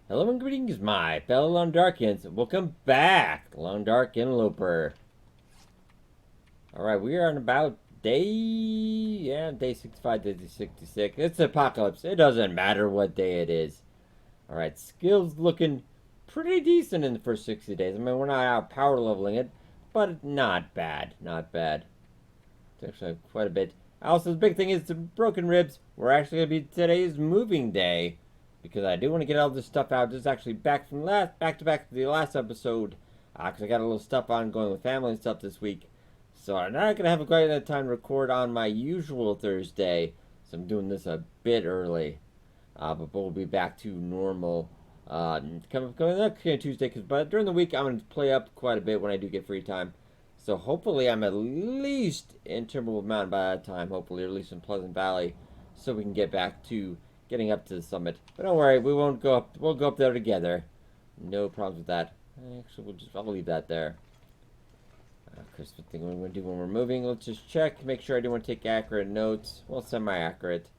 Hello and greetings, my fellow Long Darkians. Welcome back, Long Dark Interloper. Alright, we are on about day 65, day 66. It's Apocalypse. It doesn't matter what day it is. Alright, skills looking pretty decent in the first 60 days. I mean, we're not out power leveling it, but not bad. Not bad. It's actually quite a bit. Also, the big thing is the broken ribs. We're actually going to be today's moving day. Because I do want to get all this stuff out. This is actually back to back to the last episode. Because I got a little stuff ongoing with family and stuff this week. So I'm not going to have a great time to record on my usual Thursday. So I'm doing this a bit early. But we'll be back to normal coming up Tuesday. But during the week, I'm going to play up quite a bit when I do get free time. So hopefully I'm at least in Timberwolf Mountain by that time. Hopefully, or at least in Pleasant Valley. So we can get back to getting up to the summit. But don't worry, we won't go up. We'll go up there together. No problems with that. Actually, I'll leave that there. Christmas thing we're going to do when we're moving. Let's just check. Make sure I do want to take accurate notes. Well, semi-accurate.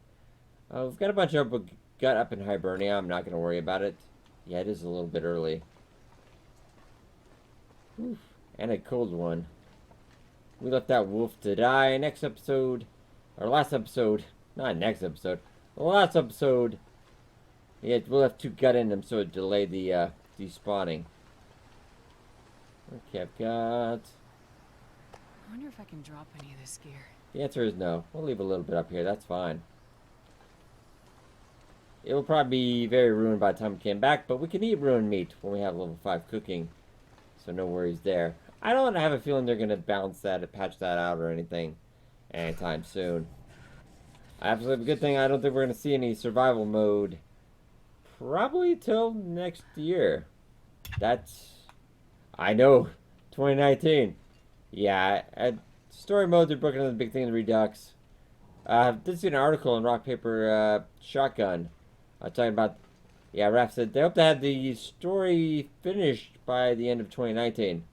We've got a bunch of gut up in Hibernia. I'm not going to worry about it. Yeah, it is a little bit early. Oof. And a cold one. We left that wolf to die. Next episode, or last episode, not next episode. The last episode, yeah, we'll have 2 gut in them, so it delayed the despawning. Okay, I've got. I wonder if I can drop any of this gear. The answer is no. We'll leave a little bit up here. That's fine. It will probably be very ruined by the time we came back, but we can eat ruined meat when we have level 5 cooking, so no worries there. I don't have a feeling they're gonna patch that out or anything anytime soon. Absolutely, good thing I don't think we're going to see any survival mode probably till next year. I know, 2019. Yeah, story modes are broken another big thing in the Redux. I did see an article in Rock Paper Shotgun talking about, yeah, Raph said they hope to have the story finished by the end of 2019.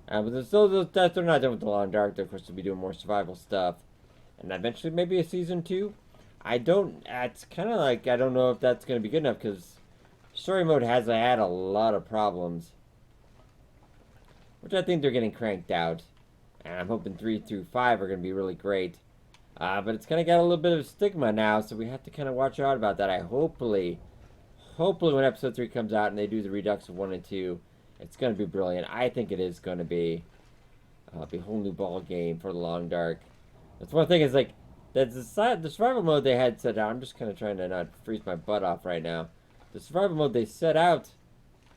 But they're not done with the Long Dark. They're, of course, to be doing more survival stuff. And eventually maybe a season 2. It's kind of like, I don't know if that's going to be good enough because story mode has had a lot of problems. Which I think they're getting cranked out. And I'm hoping 3 through 5 are going to be really great. But it's kind of got a little bit of stigma now, so we have to kind of watch out about that. Hopefully when episode 3 comes out and they do the Redux of 1 and 2, it's going to be brilliant. I think it is going to be a whole new ball game for the Long Dark. That's one thing is like the survival mode they had set out. I'm just kind of trying to not freeze my butt off right now. The survival mode they set out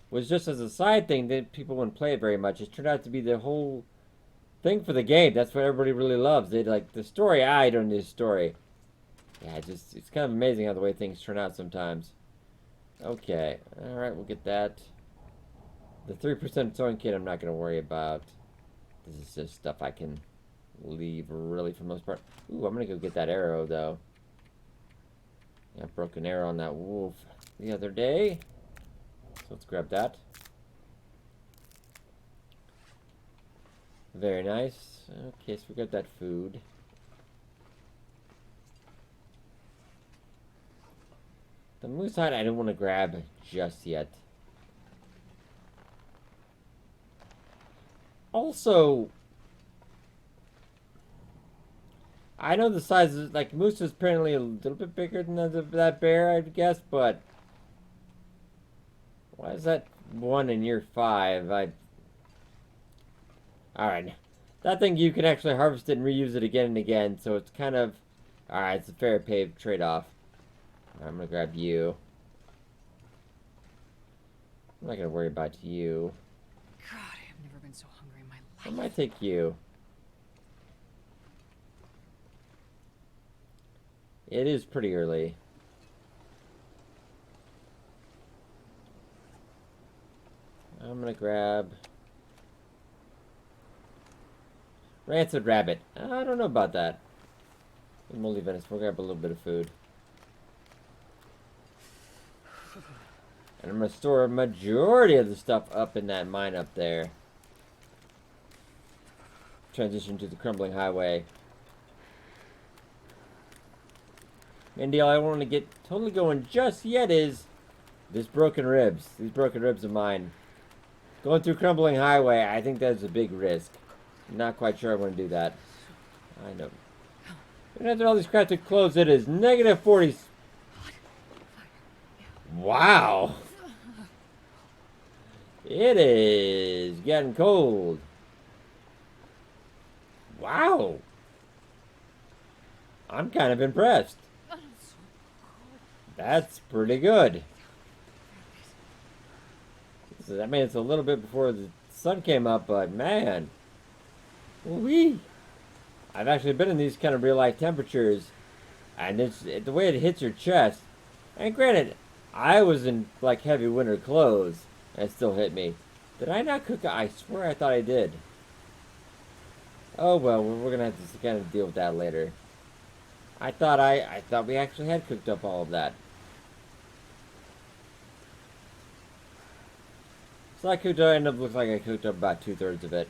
was just as a side thing that people wouldn't play it very much. It turned out to be the whole thing for the game. That's what everybody really loves. They like the story. I don't need a story. Yeah, it's kind of amazing how the way things turn out sometimes. Okay, all right, we'll get that. The 3% sewing kit I'm not going to worry about. This is just stuff I can leave really for the most part. Ooh, I'm gonna go get that arrow though. Yeah, broke an arrow on that wolf the other day. So let's grab that. Very nice. Okay, so we got that food. The moose hide I don't want to grab just yet. Also, I know the size is like moose is apparently a little bit bigger than that bear, I guess, but why is that 1 in year 5? Alright. That thing you can actually harvest it and reuse it again and again, so it's kind of alright, it's a fair pay trade-off. I'm gonna grab you. I'm not gonna worry about you. God, I have never been so hungry in my life. I might take you. It is pretty early. I'm gonna grab rancid rabbit. I don't know about that. Moldy Venice. We'll grab a little bit of food. And I'm gonna store a majority of the stuff up in that mine up there. Transition to the crumbling highway. Main deal I don't want to get totally going just yet is These broken ribs of mine. Going through crumbling highway, I think that's a big risk. I'm not quite sure I want to do that. I know. And after all these crafted clothes, it is negative 40. Wow. It is getting cold. Wow. I'm kind of impressed. That's pretty good. So, I mean, it's a little bit before the sun came up, but man. Wee. I've actually been in these kind of real life temperatures, and the way it hits your chest. And granted, I was in like heavy winter clothes, and it still hit me. Did I not cook? I swear I thought I did. Oh well, we're gonna have to kind of deal with that later. I thought we actually had cooked up all of that. So I cooked up. Ended up looks like I cooked up about 2/3 of it.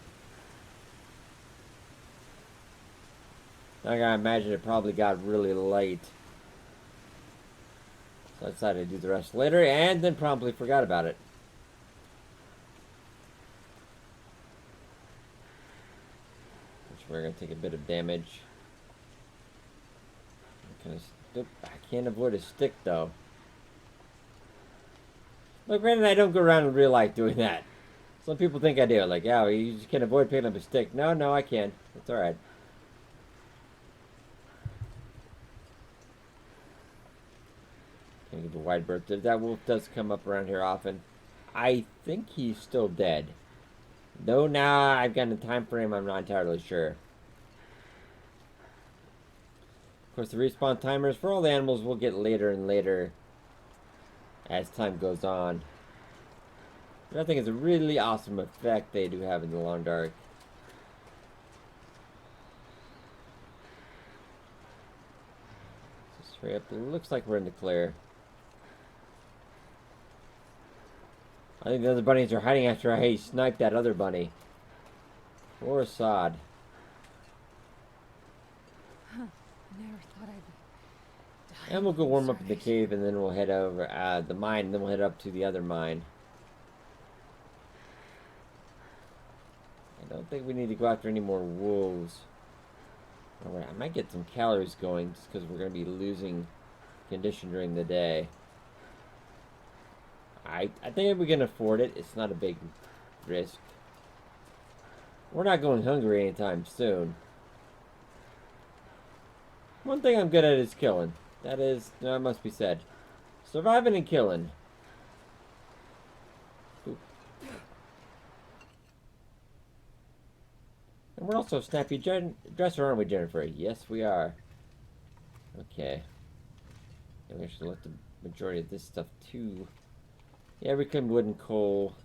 I gotta imagine it probably got really late. So I decided to do the rest later, and then promptly forgot about it. Which we're gonna take a bit of damage. I can't avoid a stick though. Look, granted, I don't go around in real life doing that. Some people think I do. Like, yeah, you just can't avoid picking up a stick. No, I can. It's alright. Can't give a wide berth. That wolf does come up around here often. I think he's still dead. Though now I've gotten a time frame, I'm not entirely sure. Of course, the respawn timers for all the animals will get later and later as time goes on. But I think it's a really awesome effect they do have in the Long Dark. Just hurry up. It looks like we're in the clear. I think the other bunnies are hiding after I sniped that other bunny. Or Assad. Huh. Never thought I'd die. And we'll go warm up in the cave, and then we'll head over the mine, and then we'll head up to the other mine. I don't think we need to go after any more wolves. Alright, I might get some calories going, just because we're going to be losing condition during the day. I think we can afford it. It's not a big risk. We're not going hungry anytime soon. One thing I'm good at is killing. That must be said. Surviving and killing. Oop. And we're also a snappy dresser, aren't we, Jennifer? Yes, we are. Okay. And we should let the majority of this stuff too. Yeah, we can wood and coal.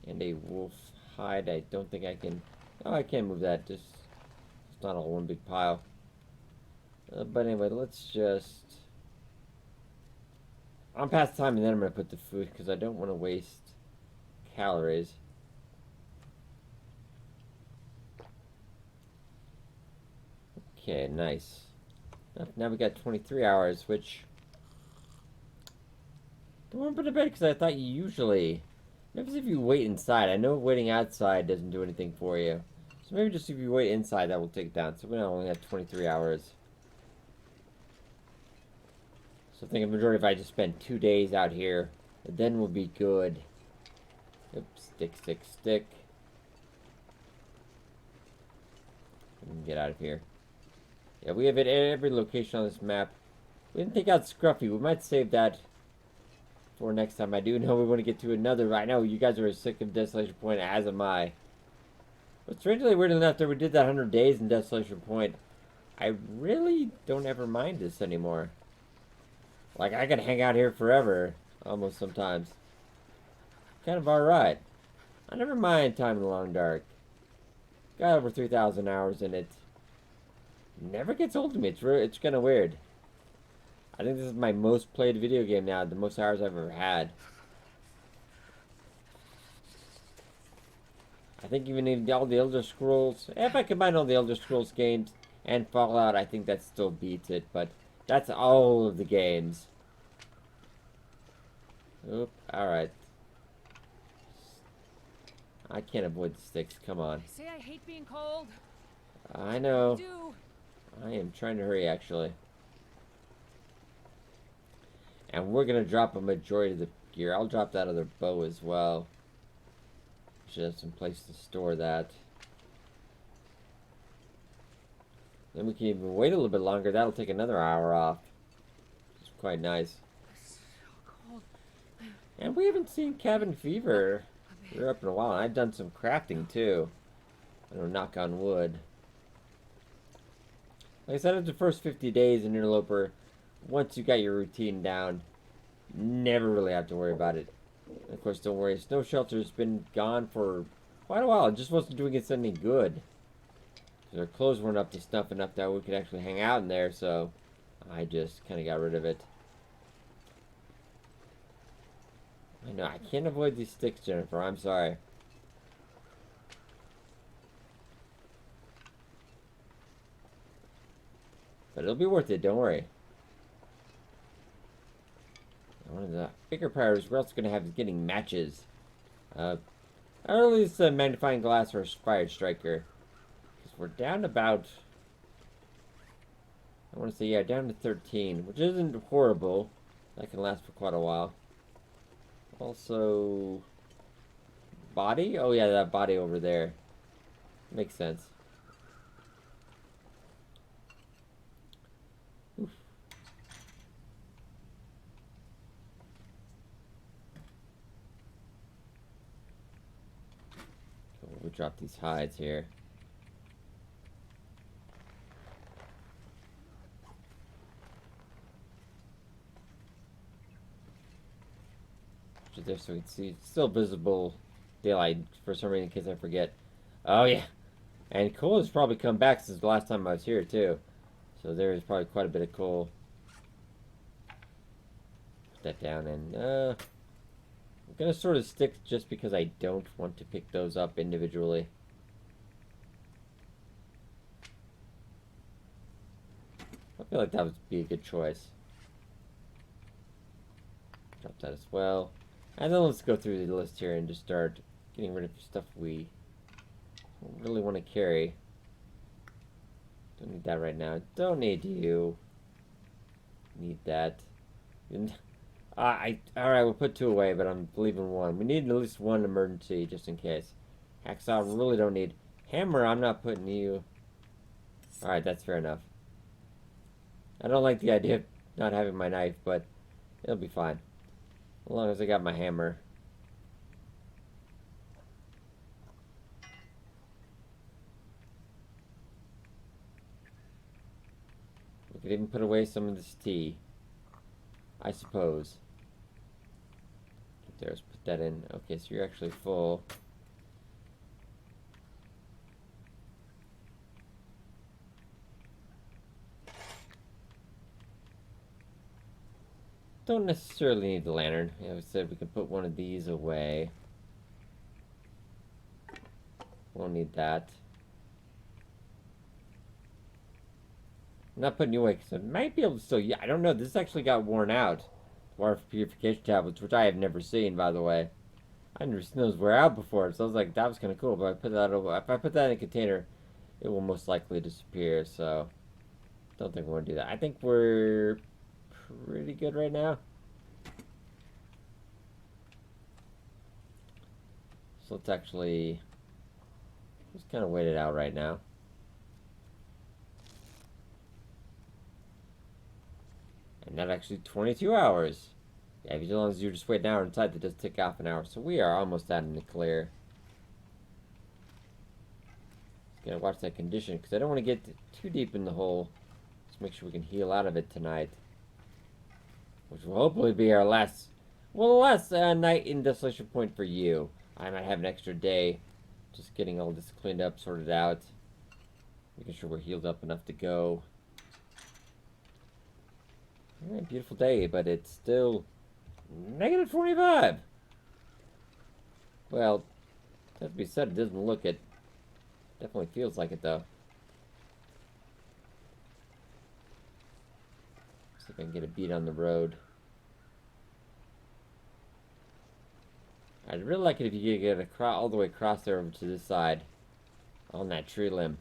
And a wolf hide. I don't think I can. Oh, I can move that. Just it's not all one big pile. But anyway, let's just. I'm past time, and then I'm gonna put the food because I don't want to waste calories. Okay, nice. Now we got 23 hours, which. Don't want to put to bed because I thought you usually. Maybe if you wait inside. I know waiting outside doesn't do anything for you. So maybe just if you wait inside, that will take it down. So we only have 23 hours. So I think the majority if I just spend 2 days out here, then we'll be good. Oops, stick. Get out of here. Yeah, we have it at every location on this map. We didn't take out Scruffy. We might save that for next time. I do know we want to get to another. I know you guys are sick of Desolation Point, as am I. But strangely, weird enough, that we did that 100 days in Desolation Point, I really don't ever mind this anymore. Like, I could hang out here forever, almost sometimes. Kind of alright. I never mind time in the Long Dark. Got over 3,000 hours in it. Never gets old to me. It's kind of weird. I think this is my most played video game now, the most hours I've ever had. I think even in all the Elder Scrolls, if I combine all the Elder Scrolls games and Fallout, I think that still beats it, but that's all of the games. Oop. Alright. I can't avoid the sticks. Come on. I say I hate being cold. I I know. do. I am trying to hurry, actually. And we're going to drop a majority of the gear. I'll drop that other bow as well. Should have some place to store that. Then we can even wait a little bit longer. That'll take another hour off. It's quite nice. It's so cold. And we haven't seen cabin fever. We're up in a while. I've done some crafting too. I don't knock on wood. Like I said, after the first 50 days in Interloper, once you got your routine down, never really have to worry about it. And of course, don't worry, Snow Shelter's been gone for quite a while. It just wasn't doing us any good. Our clothes weren't up to snuff enough that we could actually hang out in there, so I just kind of got rid of it. I know, I can't avoid these sticks, Jennifer. I'm sorry. But it'll be worth it, don't worry. One of the bigger priorities we're also going to have is getting matches. Or at least a magnifying glass or a fire striker. Because we're down about... I want to say, yeah, down to 13. Which isn't horrible. That can last for quite a while. Also... Body? Oh yeah, that body over there. Makes sense. Oof. We'll drop these hides here. Just there so we can see. It's still visible daylight for some reason in case I forget. Oh yeah. And coal has probably come back since the last time I was here too. So there is probably quite a bit of coal. Put that down and I'm gonna sort of stick just because I don't want to pick those up individually. I feel like that would be a good choice. Drop that as well. And then let's go through the list here and just start getting rid of stuff we don't really want to carry. Don't need that right now. Don't need you. Need that. Alright, we'll put 2 away, but I'm leaving 1. We need at least 1 emergency, just in case. Hacksaw, really don't need. Hammer, I'm not putting you. Alright, that's fair enough. I don't like the idea of not having my knife, but it'll be fine. As long as I got my hammer. We could even put away some of this tea. I suppose. There's put that in. Okay, so you're actually full. Don't necessarily need the lantern. I said we can put one of these away. Won't need that. I'm not putting you away because I might be able to still... Yeah, I don't know. This actually got worn out. Water purification tablets, which I have never seen, by the way. I've never seen those wear out before, so I was like, that was kind of cool. But I put that over. If I put that in a container, it will most likely disappear. So, don't think we're gonna do that. I think we're pretty good right now. So let's actually just kind of wait it out right now. And not actually 22 hours. Yeah, as long as you just wait an hour inside, that does tick off an hour. So we are almost out in the clear. Gotta watch that condition because I don't want to get too deep in the hole. Just make sure we can heal out of it tonight. Which will hopefully be our last, well, last night in Desolation Point for you. I might have an extra day just getting all this cleaned up, sorted out. Making sure we're healed up enough to go. Alright, beautiful day, but it's still negative 45. Well, that to be said, it doesn't look it. Definitely feels like it, though. See if I can get a beat on the road. I'd really like it if you could get across, all the way across there over to this side on that tree limb.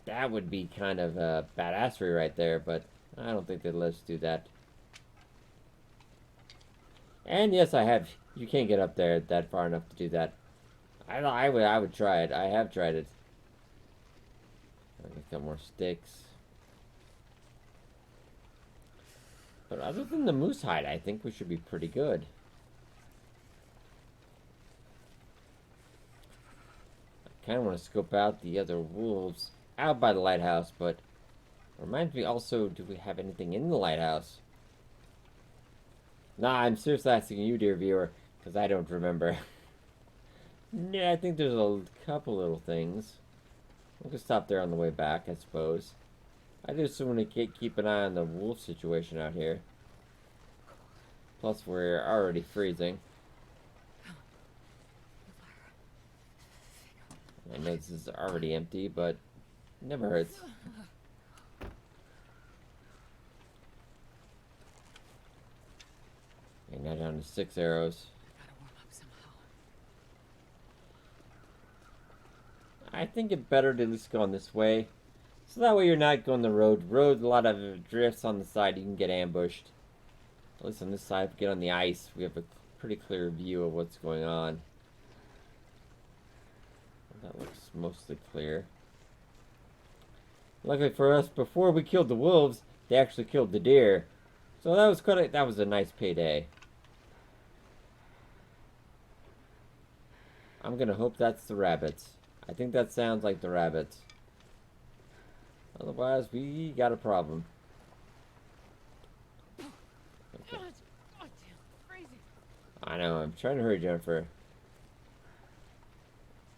That would be kind of badassery right there, but I don't think they'd let us do that. And yes, I have. You can't get up there that far enough to do that. I would try it. I have tried it. I'll get some more sticks. But other than the moose hide, I think we should be pretty good. I kind of want to scope out the other wolves out by the lighthouse, but reminds me also, do we have anything in the lighthouse? Nah, I'm seriously asking you, dear viewer, because I don't remember. Yeah, I think there's a couple little things. We can stop there on the way back, I suppose. I just want to keep an eye on the wolf situation out here. Plus, we're already freezing. I know this is already empty, but it never hurts. Okay, now down to 6 arrows. Gotta warm up somehow. I think it's better to at least go on this way. So that way you're not going the road. Road, a lot of drifts on the side, you can get ambushed. At least on this side, if we get on the ice, we have a pretty clear view of what's going on. That looks mostly clear. Luckily for us, before we killed the wolves, they actually killed the deer. So that was a nice payday. I'm gonna hope that's the rabbits. I think that sounds like the rabbits. Otherwise, we got a problem. Okay. I know, I'm trying to hurry, Jennifer.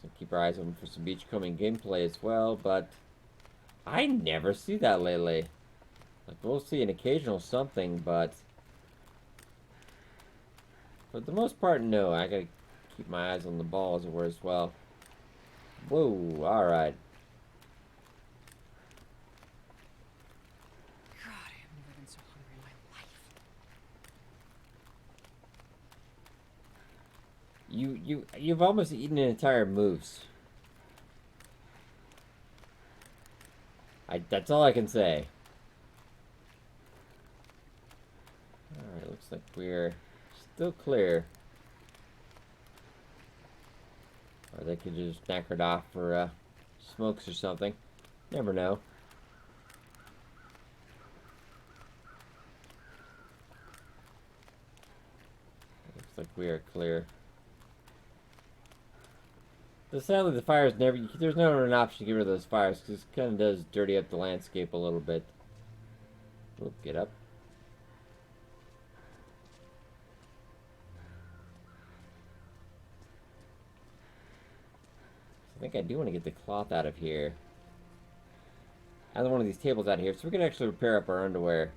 So keep our eyes open for some beachcombing gameplay as well, but I never see that lately. Like, we'll see an occasional something, but for the most part, no. I gotta keep my eyes on the ball, as it were, as well. Whoa, alright. God, I haven't never been so hungry in my life. You've almost eaten an entire moose. That's all I can say. Alright, looks like we're still clear. Or they could just knackered off for smokes or something. Never know. Looks like we are clear. So sadly, the fires never. There's never an option to get rid of those fires because it kind of does dirty up the landscape a little bit. Oop, get up. I think I do want to get the cloth out of here. Out of one of these tables out here, so we can actually repair up our underwear.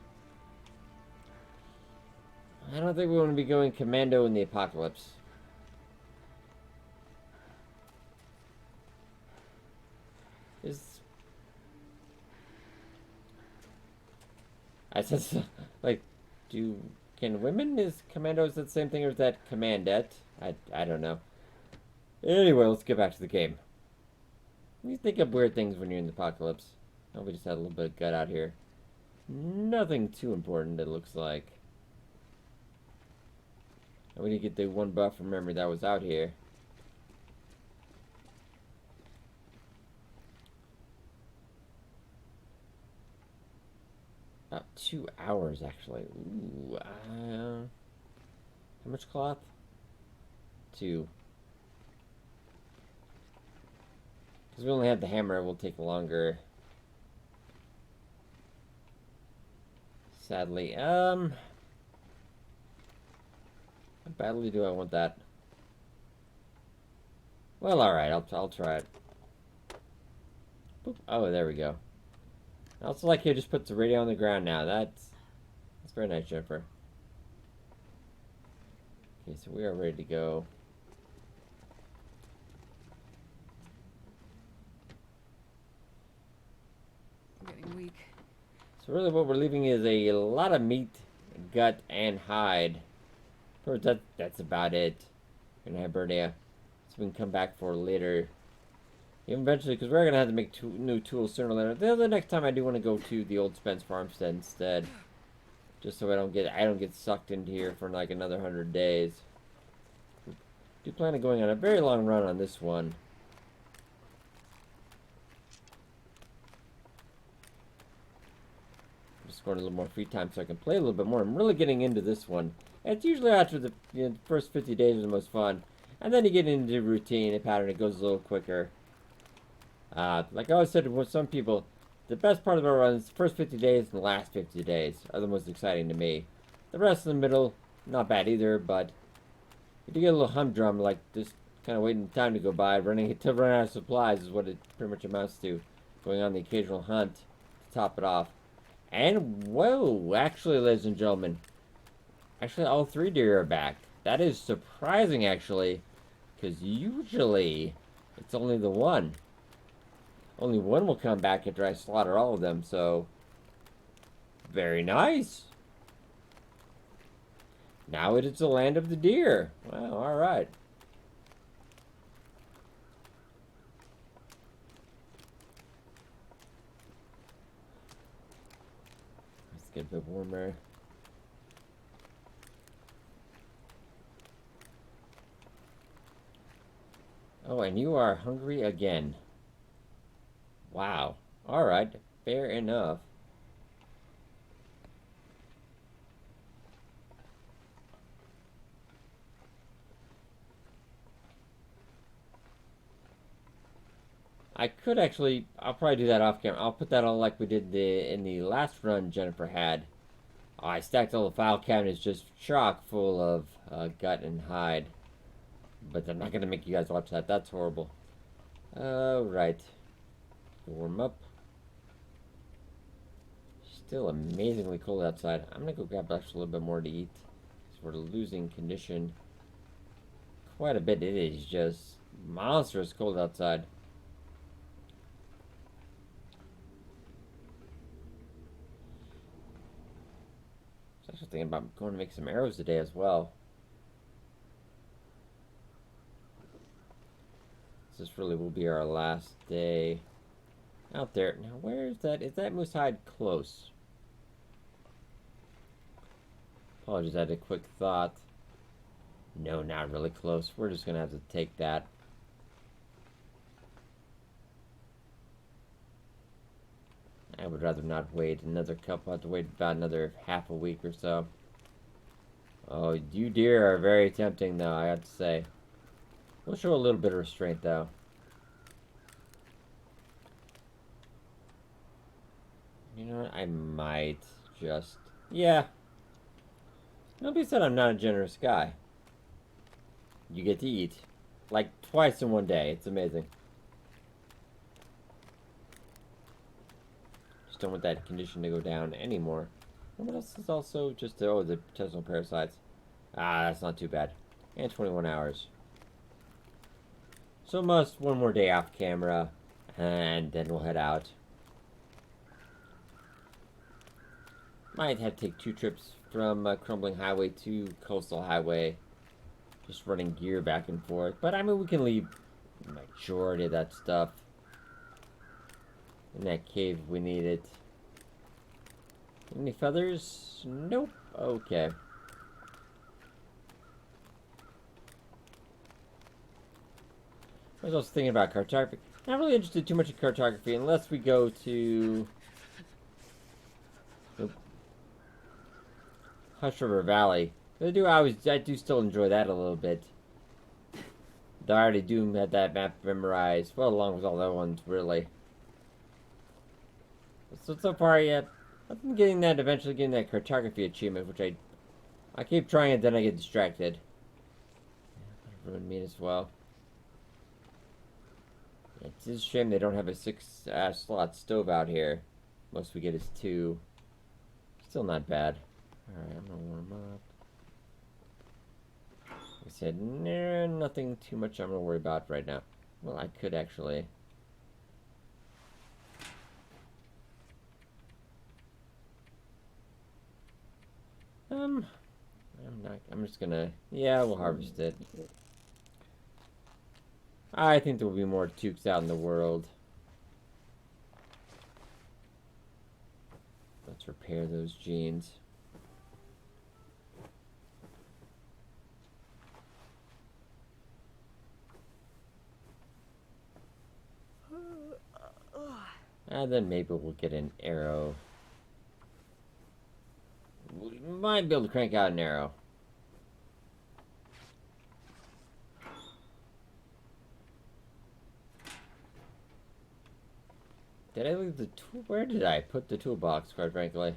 I don't think we want to be going commando in the apocalypse. I said, like, can women is commandos the same thing, or is that commandette? I don't know. Anyway, let's get back to the game. You think of weird things when you're in the apocalypse. Oh, we just had a little bit of gut out here. Nothing too important, it looks like. And we did get the one buff from memory that was out here. About 2 hours, actually. Ooh, how much cloth? 2. Because we only have the hammer, it will take longer. Sadly. How badly do I want that? Well, alright, I'll try it. Boop. Oh, there we go. I also like how it just puts the radio on the ground now. That's very nice, Jennifer. Okay, so we are ready to go. I'm getting weak. So really what we're leaving is a lot of meat, gut, and hide. That's about it. in Hibernia, so we can come back for later. Even eventually, because we're gonna have to make new tools sooner or later. The next time I do want to go to the old Spence farmstead instead, just so I don't get sucked into here for like another 100 days. I do plan on going on a very long run on this one. Just going a little more free time so I can play a little bit more. I'm really getting into this one. It's usually after the first 50 days are the most fun, and then you get into the routine and pattern. It goes a little quicker. Like I always said with some people, the best part of our run is the first 50 days and the last 50 days are the most exciting to me. The rest in the middle, not bad either, but you do get a little humdrum, like just kind of waiting time to go by, running out of supplies is what it pretty much amounts to. Going on the occasional hunt to top it off. And, whoa, actually, ladies and gentlemen, actually all 3 deer are back. That is surprising, actually, because usually it's only the one. Only one will come back after I slaughter all of them, so very nice. Now it is the land of the deer. Wow, alright. Let's get a bit warmer. Oh, and you are hungry again. Wow. Alright. Fair enough. I could actually, I'll probably do that off camera. I'll put that on like we did in the last run Jennifer had. I stacked all the file cabinets just chock full of gut and hide. But I'm not going to make you guys watch that. That's horrible. Alright. Warm up. Still amazingly cold outside. I'm going to go grab actually a little bit more to eat. Because we're losing condition quite a bit. It is just monstrous cold outside. I was actually thinking about going to make some arrows today as well. This really will be our last day out there. Now, where is that? Is that moose hide close? Apologies, I had a quick thought. No, not really close. We're just going to have to take that. I would rather not wait another couple. I have to wait about another half a week or so. Oh, you deer are very tempting, though, I have to say. We'll show a little bit of restraint, though. You know what? I might just... Yeah. Nobody said I'm not a generous guy. You get to eat. Like, twice in one day. It's amazing. Just don't want that condition to go down anymore. And what else is also just... Oh, the intestinal parasites. Ah, that's not too bad. And 21 hours. So must one more day off camera, and then we'll head out. Might have to take 2 trips from Crumbling Highway to Coastal Highway. Just running gear back and forth. But I mean, we can leave the majority of that stuff in that cave if we need it. Any feathers? Nope. Okay. I was also thinking about cartography. Not really interested too much in cartography unless we go to the Hush River Valley. I do still enjoy that a little bit. I already do have that map memorized, well, along with all the other ones, really. So far, yeah, I've been eventually getting that cartography achievement, which I keep trying it, then I get distracted. Yeah, ruined me as well. It's just a shame they don't have a 6 slot stove out here. Most we get is 2. Still not bad. Alright, I'm gonna warm up. I said, nah, nothing too much I'm gonna worry about right now. Well, I could actually. I'm just gonna, yeah, we'll harvest it. I think there will be more toques out in the world. Let's repair those jeans. And then maybe we'll get an arrow. We might be able to crank out an arrow. Did I leave the tool? Where did I put the toolbox, quite frankly?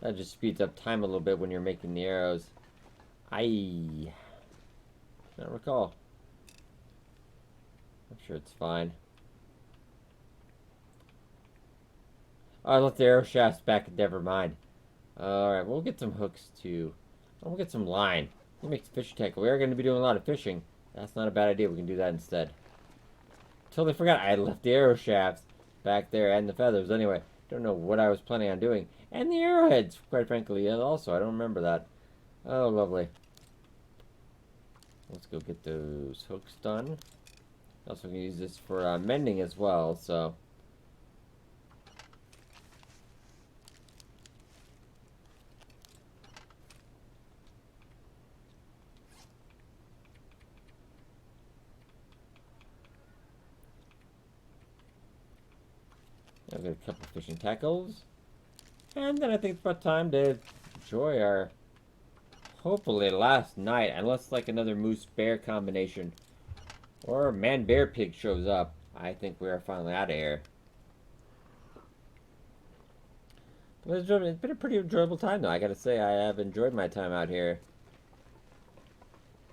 That just speeds up time a little bit when you're making the arrows. I don't recall. I'm sure it's fine. Oh, I left the arrow shafts back. Never mind. Alright, we'll get some hooks too. We'll get some line. We'll make fishing tackle. We are going to be doing a lot of fishing. That's not a bad idea. We can do that instead. Totally forgot I left the arrow shafts back there and the feathers. Anyway, don't know what I was planning on doing. And the arrowheads, quite frankly, also. I don't remember that. Oh, lovely. Let's go get those hooks done. Also, going to use this for mending as well, so... I've got a couple of fishing tackles. And then I think it's about time to enjoy our, hopefully, last night. Unless, like, another moose-bear combination. Or man-bear-pig shows up. I think we are finally out of here. But it's been a pretty enjoyable time, though. I gotta say, I have enjoyed my time out here.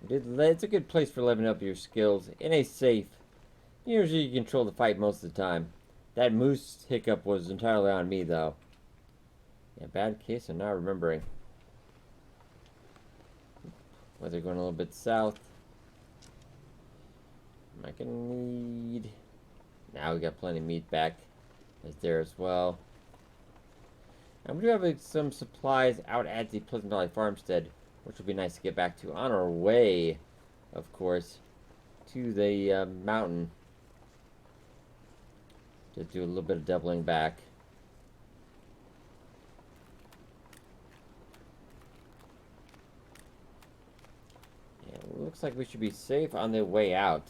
It's a good place for leveling up your skills in a safe. Usually you control the fight most of the time. That moose hiccup was entirely on me, though. Yeah, bad case of not remembering. Weather going a little bit south. Am I gonna need... Now we got plenty of meat back. That's there as well. And we do have some supplies out at the Pleasant Valley Farmstead, which will be nice to get back to on our way, of course, to the mountain. Just do a little bit of doubling back. Yeah, looks like we should be safe on the way out.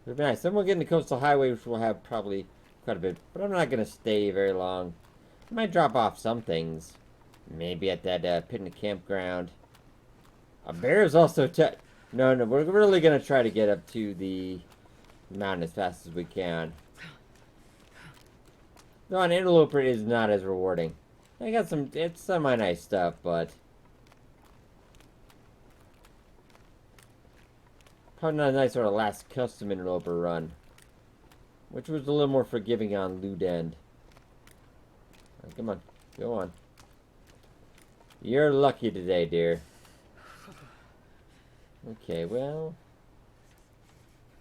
It would be nice. Then we'll get in the coastal highway, which we'll have probably quite a bit. But I'm not going to stay very long. I might drop off some things. Maybe at that picnic campground. A bear is also... No, we're really going to try to get up to the mountain as fast as we can. Though an interloper is not as rewarding. I got some... It's semi-nice stuff, but... Probably not a nice sort of last custom interloper run. Which was a little more forgiving on loot end. Right, come on. Go on. You're lucky today, dear. Okay, well...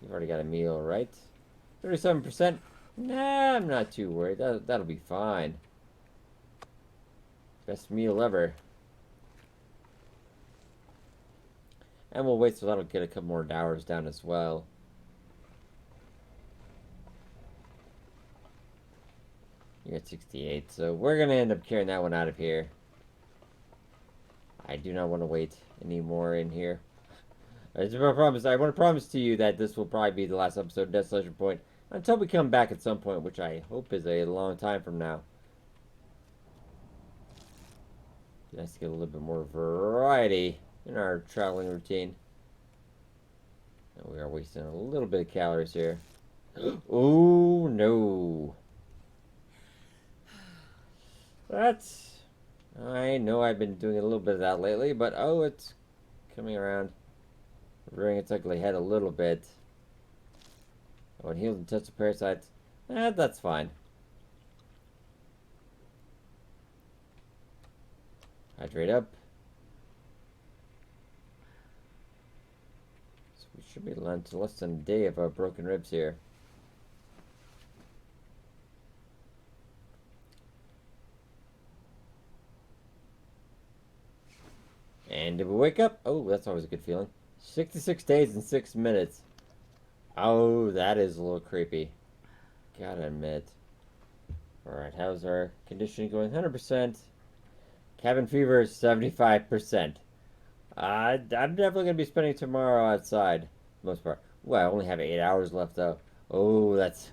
You've already got a meal, right? 37%? Nah, I'm not too worried. That'll be fine. Best meal ever. And we'll wait so that'll get a couple more hours down as well. You're at 68, so we're going to end up carrying that one out of here. I do not want to wait anymore in here. I want to promise to you that this will probably be the last episode of Desolation Point until we come back at some point, which I hope is a long time from now. It's nice to get a little bit more variety in our traveling routine. And we are wasting a little bit of calories here. Oh no. That's... I know I've been doing a little bit of that lately, but oh, it's coming around. Rearing its ugly head a little bit. Oh, and heals and touch the parasites. That's fine. Hydrate up. So we should be to less than a day of our broken ribs here. And did we wake up? Oh, that's always a good feeling. 66 days and 6 minutes. Oh, that is a little creepy. Gotta admit. Alright, how's our conditioning going? 100%. Cabin fever is 75%. I'm definitely going to be spending tomorrow outside. Most part. Well, I only have 8 hours left, though. Oh, that's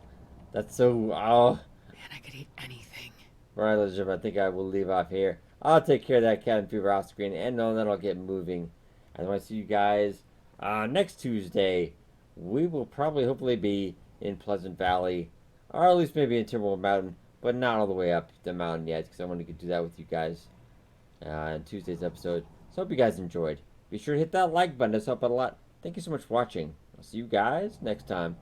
so... Oh. Man, I could eat anything. Alright, ladies and gentlemen, I think I will leave off here. I'll take care of that cabin fever off screen, and then I'll get moving. I want to see you guys next Tuesday. We will probably, hopefully, be in Pleasant Valley, or at least maybe in Timberwolf Mountain, but not all the way up the mountain yet, because I want to do that with you guys in Tuesday's episode. So, hope you guys enjoyed. Be sure to hit that like button, it does help out a lot. Thank you so much for watching. I'll see you guys next time.